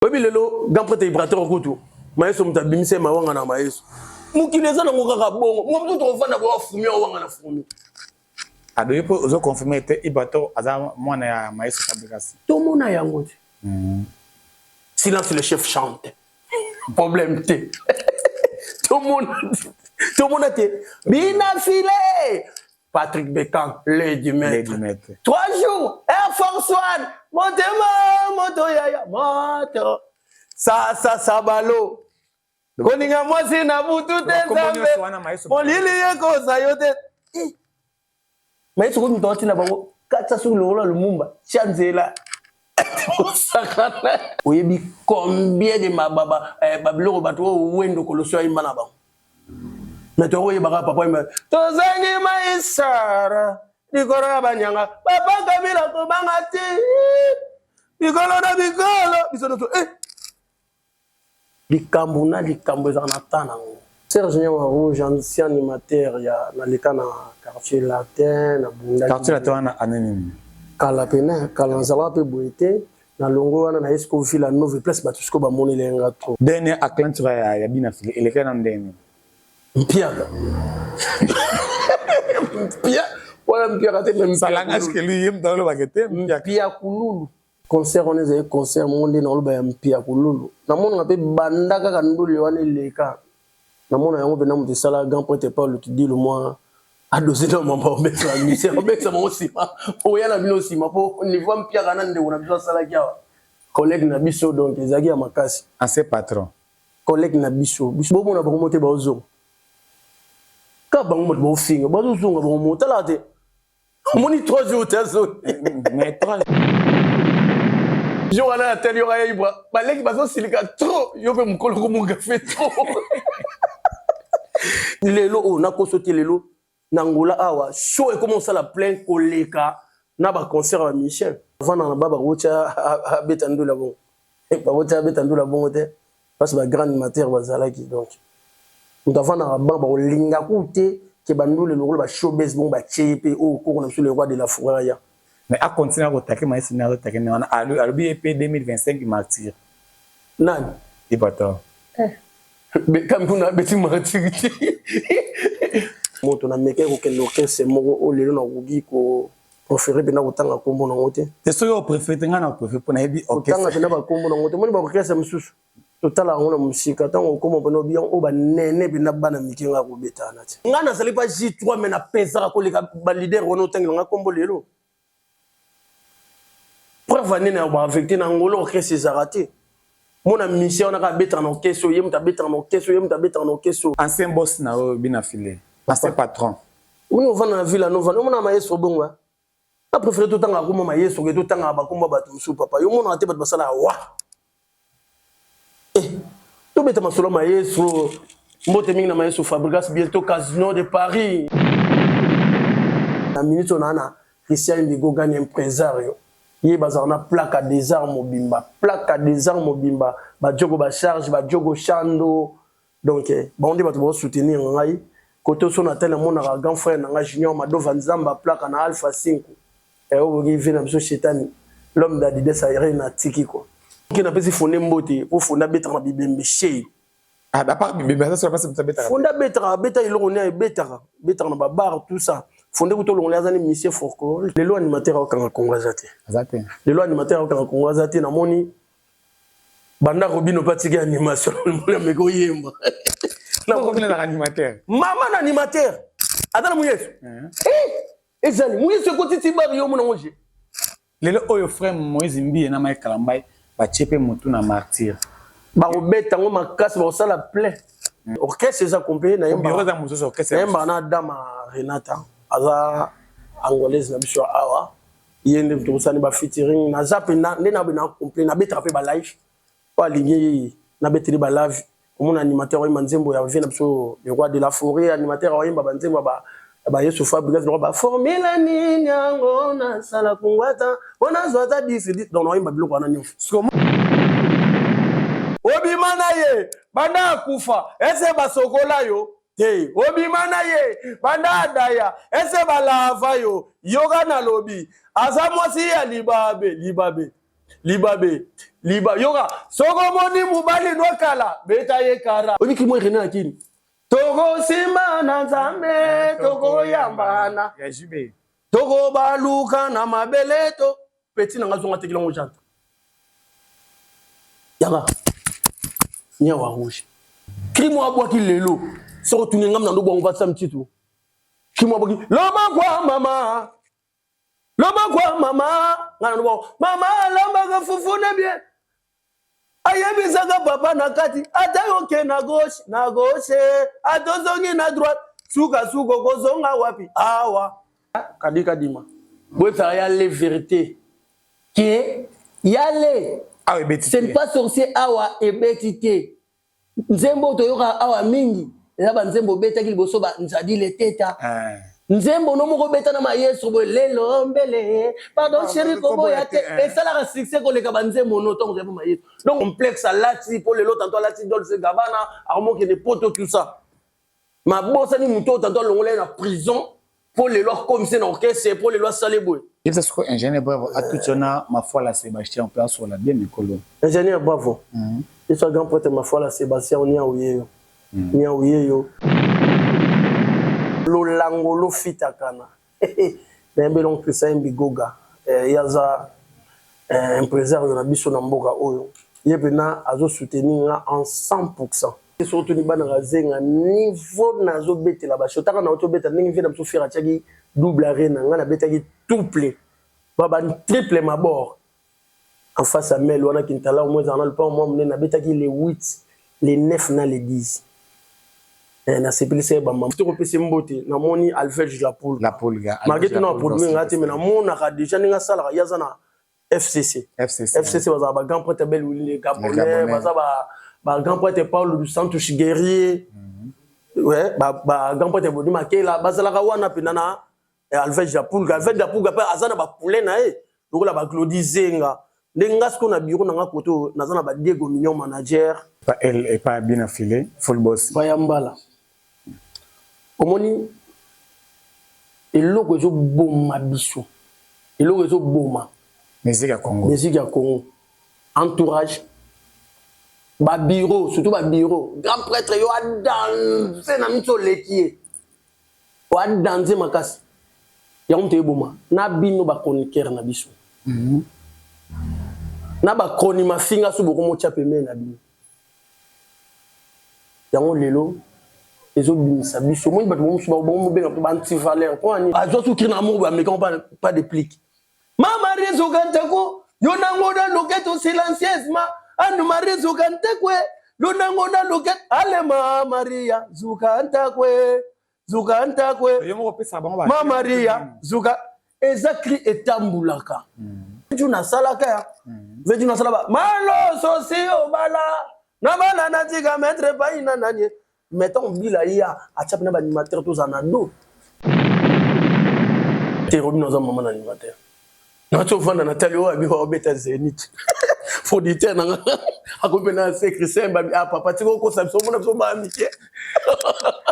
Obi lelo gamprete vibrateur kutu. Maeso mutabimise mawanga na maeso. Mukileza na ngokaka bongo. Mwabutu tofana kwa fumi wanga na fumi. Adoye po ozo confirmer te vibrateur aza mwana ya maeso fabrication. Tout monde a yango. Silence le chef chante. Problème te. Tout le monde a été bien affilé. Patrick Beckham, Lady Maître. 3 jours, Air Force One, moto yaya, moto. Ça balo. Koninga mwasi na butu tenzambe. Molili yeko zayote. Mais ce que nous avons bango, 4 sur le Lumumba, Chanzela. Oyebi combien de mababa babilo bato wendo koloswa imana ba. Mais to oyeba papa ima. Tozangi maisara. Dikora banyanga. Papa Kabila ko bangati. Dikolo na bikolo. Bisoto Likambuna likambo za natana. Serge Rouge, ancien animateur ya na lekana quartier latin na bunda. Quartier latin na anonyme. Kala pena kalanzala pe boité na longo wana na esco villa nouvelle place batusko ba moni lenga trop. Dernier aclanture ya bina fili elekana ndeni. Mpiaka. Mpia wala mpiaka te même salanga skeli yem dans le bagete mpia kululu. Concert on est concert monde na loba ya mpia kululu. Na mona pe bandaka ka ndule wana leka. Na mona yango bena mu sala grand pointe pas le tu dis le moi a dosé dans mon bambé ça misère avec ça mon aussi o yana bino aussi ma po niveau mpia kana nde ona biso sala kia collègue na biso donc ezaki ya makasi ancien patron collègue na biso bo mona ba moté ba ozo ka ba mo bo finga ba ozo nga ba mo tala te moni 3 jours tazo mais 3 jours na télé ya ibra ba leki ba zo silika trop yo pe mukolo ko mo café trop lelo o na ko sauter lelo Nangola awa show et comment ça la plein koleka na ba concert à Michel vana na baba rocha betando la bon et ba rocha betando la bon te parce que ba grand animateur bazala ki donc on va na baba linga koute ke bandule le ba showbiz bon ba chepe o ko na sur le roi de la forêt mais a continuer à attaquer mais c'est na attaquer na à l'UEP 2025 martyr nan et bato comme kuna beti martyr moto na meke ko kendo kese moko o lelo na kugi ko préféré bena kotanga kombo na ngote te so yo préféré ngana préféré pona yebi okanga bena ba kombo na ngote moni ba kese msusu totala ngona musika tango kombo beno bien o ba nene bena bana mikinga ko betana ti ngana sali pa J3 mais na pesa ko leka ba leader wono tangi nga kombo lelo preuve nene ba affecté na ngolo kese zarate mona mission na ka betana no keso yem ta betana no keso yem ta betana no keso ancien boss na bina filé ancien patron. Oui, on va dans la ville à Nova. On a maïs au bon. On a préféré tout le temps à comment maïs au tout le temps à Bakumba Batumsu papa. On a été battu basala wa. Eh, tout bête ma solo maïs au Moteming na maïs au Fabregas bientôt Casino de Paris. La minute on a Christian Bigo gagne impresario. Yé bazarna plaque à des armes au bimba. Plaque à des armes au bimba. Ba jogo ba charge, ba jogo chando. Donc bon on dit va soutenir ngai. Koto so na tele mona ga grand frère na junior mado vanzamba plaque na alpha 5 et o gi vina biso chetani l'homme d'Adidas aéré na tiki quoi qui na pesi fondé mbote pour fonda betra bibembe chez ah da pas bibembe ça c'est pas betra fonda betra iloko ne betra na ba bar tout ça fondé ko to long lazani monsieur Forco les lois animateurs au Kangazate azate les lois animateurs au Kangazate na moni banda robino patiki animation le meko yemba animateur. Maman animateur. Attends Mouyes. Ezali Mouyes ko titi ba yo mona ngoje. Lelo oyo frère Moïse Mbi na mai kalambai ba chepe mutu na martyr. Ba robeta ngo makasi ba sala plein. Orchestre za compagnie na yemba. Bureau za muzo orchestre. Yemba na dama Renata. Aza angolaise na biso awa. Yende mto sani ba featuring na zape na ndena bina compagnie na betra pe ba live. Pas lingi na betri ba live. Mon animateur il manzembo ya vient absolument le roi de la forêt animateur wa imba banzembo ba yesu Fabregas le roi ba formula ni nyango na sala kungwata ona zwata disi donc no imba biloko na nyofu obimana ye banda kufa ese basokola yo te obimana ye banda daya ese balava yo yoga na lobi aza mwasi ya libabe libabe liba yoka soko moni mobali no kala beta ye kara oni ki mo rena akini togo sima na nzambe togo yambana ya jibe togo baluka na mabeleto petit na ngazonga tekila ngo janta yanga nya wa rouge krimo abwa ki lelo soko tuninga mna ndo bongo vatsa mtitu krimo abwa ki loma kwa mama ngana ndo bongo mama loma ga fufuna bien ayebisaka papa na kati ata yoke na gauche atozongi na droite suka kozonga wapi awa kadika dima bofa ya les vérités qui yale ce n'est pas sorcier awa ebetite nzembo toyoka awa mingi eza ba nzembo betaki liboso ba nzadi le teta nzembo no moko beta na mayeso bo lelo mbele pardon chéri kobo ya te et ça la succès ko le ka nzembo no to nzembo mayeso donc complexe lati pour le lot tantôt lati Dolce Gabbana armo que des potes tout ça ma bossa ni muto tantôt longolé na prison pour les lois comme c'est dans caisse pour les lois saléboué il ça ce ingénieur bravo à tout sona ma foi la Sébastien place sur la bien Mikolo ingénieur bravo et soit grand prêtre ma foi la Sébastien on y a ouye yo Lolango lo fitakana nembe long Christian Bigoga yaza impresario na biso na mboka oyo yebena azo soutenir en 100%. Surtout ni bana razenga niveau nazo betela ba shotaka na auto beta ningi vina mso fira tchaki double arena ngana betaki triple baba triple mabord en face à Mel wana kintala au moins en le pas au moins na betaki les 8 les 9 na les 10 na sepelise ba maman to kopese mbote na moni Alfred la poule ga magete na poule ngati me na mona ka déjà ninga sala yaza na FCC baza ba grand prêtre bel wili Gabonais baza ba grand prêtre Paul du Santos guerrier ouais ba grand prêtre Bodi Makela bazala ka wana pinana Alfred la poule pa azana ba poule na donc la ba Claudie Zenga ndenga sko na bureau na koto nazana ba Diego Mignon manager pas elle et pas bien affilé full boss ba yambala omoni eloko ezo boma biso eloko ezo boma musique ya Congo entourage ba bureau surtout ba bureau grand prêtre yo a danser na mito lekie o a danser makasi ya mto eboma na bino ba chroniqueur na biso na ba chroni mafinga su boko mo chapeme na bino yango lelo ezo bimisa biso mo bato mo suba bo benga ba anti valeur ko ani azo su kina mo ba mekan pas de plique mama rezo kantako yona ngoda loketo silencieusement anu marezo kantakwe yona ngoda loket ale mama Maria zukantakwe yomo pesa bango ba mama Maria zuka ezakri etambulaka juna salaka vejuna salaba malo sosio bala na bala na tiga maître paina nanye mettons bila ya atchape na ba animateur to zanado terobi no za mama na animateur na to vanda na tali o abi o beta zenit foditer na akope na secret semba a papa tiko ko sa so mona so ba amike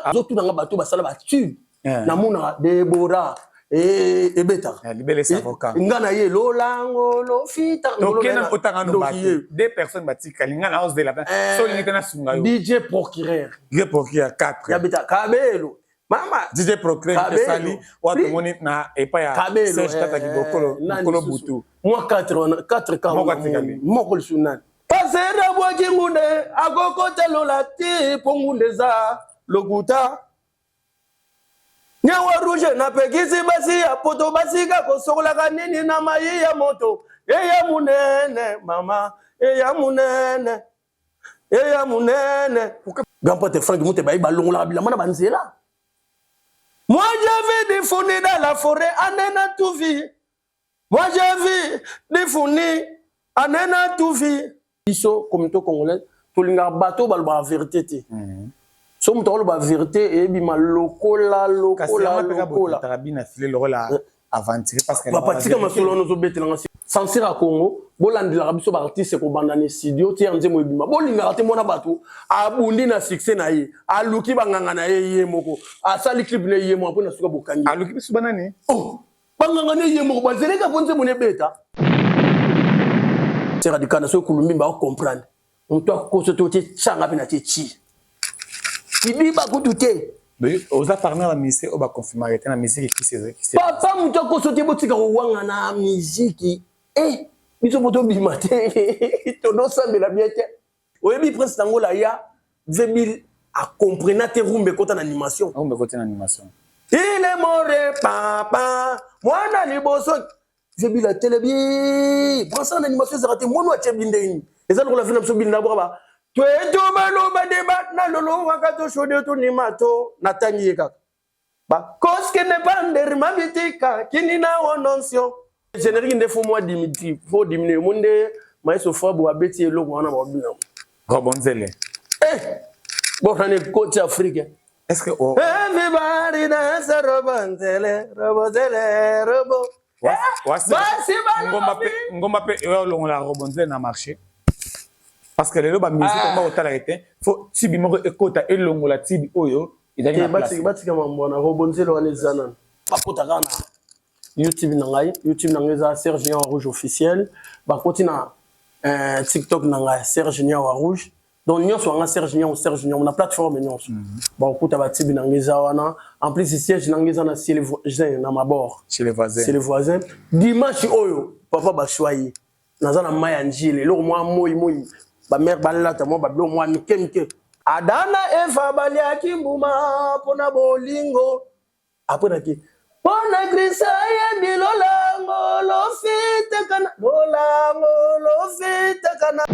azotu na bato basala ba tu na mona Deborah ebeta libele avocat ngana ye lolango lo fita donc kena otanga no bato deux personnes batika ngana hausse de la so lingena sunga yo DJ procureur 4 ya beta kabelo mama DJ procureur sali watu moni na epa ya Serge Tata Kibokolo butu moi 4 cas moko le sunan pasera bwa kingunde akokota lolati pongunde za lokuta nyawa rouge na pekisi basi ya poto basi ka kosokola kanini na mayi ya moto eya munene mama eya munene grand pote Franck Mouté bayi balongola bila mana banzela moi j'ai vu des founis dans la forêt anena tout vie moi j'ai vu des founis anena tout vie iso communauté congolaise tolinga bato balba vérité so mutolo ba vérité et bima lokola tarabina filé lokola aventure parce que papa tika masolo no zo betela censure à Congo bolandela biso ba artiste ko bandana studio ti nze mo bima bolinga te mona bato abundi na succès na ye aluki banganga na ye moko asali clip na ye mo apona suka bokangi aluki biso banani oh banganga na ye moko bazeleka ponze mo ne beta c'est radical na so kulumbi ba comprendre on doit consulter changa pina chi bibi ba kututé mais oza parler la musique on va confirmer que la musique qui c'est papa muto consulter botika wanga na musique biso moto bimate to no sambela biete oyebi prince nangola ya 2000 a comprendre te rumbe kota na animation rumbe kota na animation il est mort papa mwana liboso zebi la télé bien brança na animation zaraté mono a tchebindeni eza lokola fina biso binda baba to eto baloba débat na lolo wakato shode to ni mato na tangi kaka ba koske ne pander mabitika kini na ononsion générique ndefo moi Dimitri faut diminuer monde maïso fabo abeti eloko wana ba bina Robonzele bon on est côté africain est-ce que everybody dance Robonzele robo ngomba pe la Robonzele na marché parce que les loba musique on va otala été faut tibi moko ekota elongo la tibi oyo idali na place batika mambo na Robonzele wana ezana pakota kana YouTube nangai za Serge Niawa Rouge officiel ba kontina TikTok nangai Serge Niawa Rouge donc nyonso anga Serge Niawa na plateforme nyonso ba okuta ba tibi nangai za wana en plus siège nangai za na chez les voisins na mabord chez les voisins dimanche oyo papa ba choyer naza na maya njile lo moi moi ba mère balata mo ba blo moi mikemike Adana Eva baliaki mbuma pona bolingo après naki pona Chrisaya di lolango lo fite kana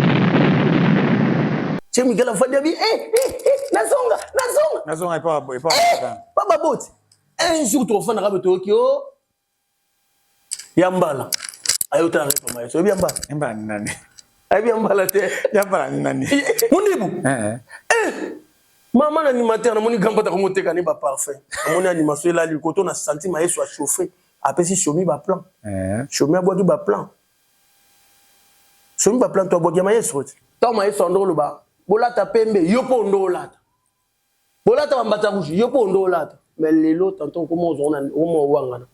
Chemi gala fadi bi nazonga pas papa bot un jour tu fana ka Tokyo yambala ayota repa mayo so yambala nani yambala te yambala nani munibu maman animateur na moni gamba ta komoteka ni ba parfum moni animation la li koto na senti ma yeso a chauffer apesi chomi ba plan chomi abodu ba plan chomi ba plan to abodu ma yeso to ma yeso ndolo ba bolata pembe yopo ndolata bolata bambata rouge yopo ndolata mais lelo tantôt comment on a au wangana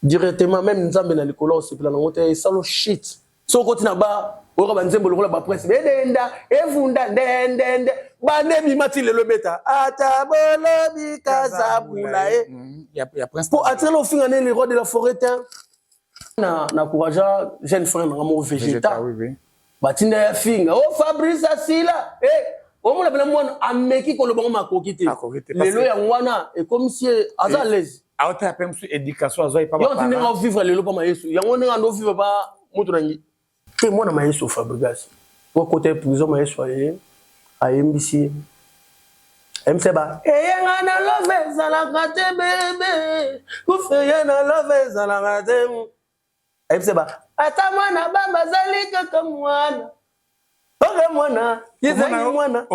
directement même nzambe na likolo se plan ngote salo shit so kotina ba ora banzembo lokola ba presse bedenda evunda ndende bane bimati lelo beta ata bolobi kazabula ya prince pour attirer au fin année les rois de la forêt na encourager jeune frère na mo végétal oui batinda ya finga o Fabrice Asila o mo la bela mwana ameki ko lo bango makokite lelo ya ngwana et comme si aza l'aise auta pem su éducation azo pas yo tinga vivre lelo pa mayesu yango nga ndo vivre ba mutu nangi te mwana mayesu Fabregas pour côté prison mayesu ayembisi mseba eyenga na love zalaka te bebe kufeya na love zalaka te mseba ata mwana baba zali kaka mwana oge mwana yizangi mwana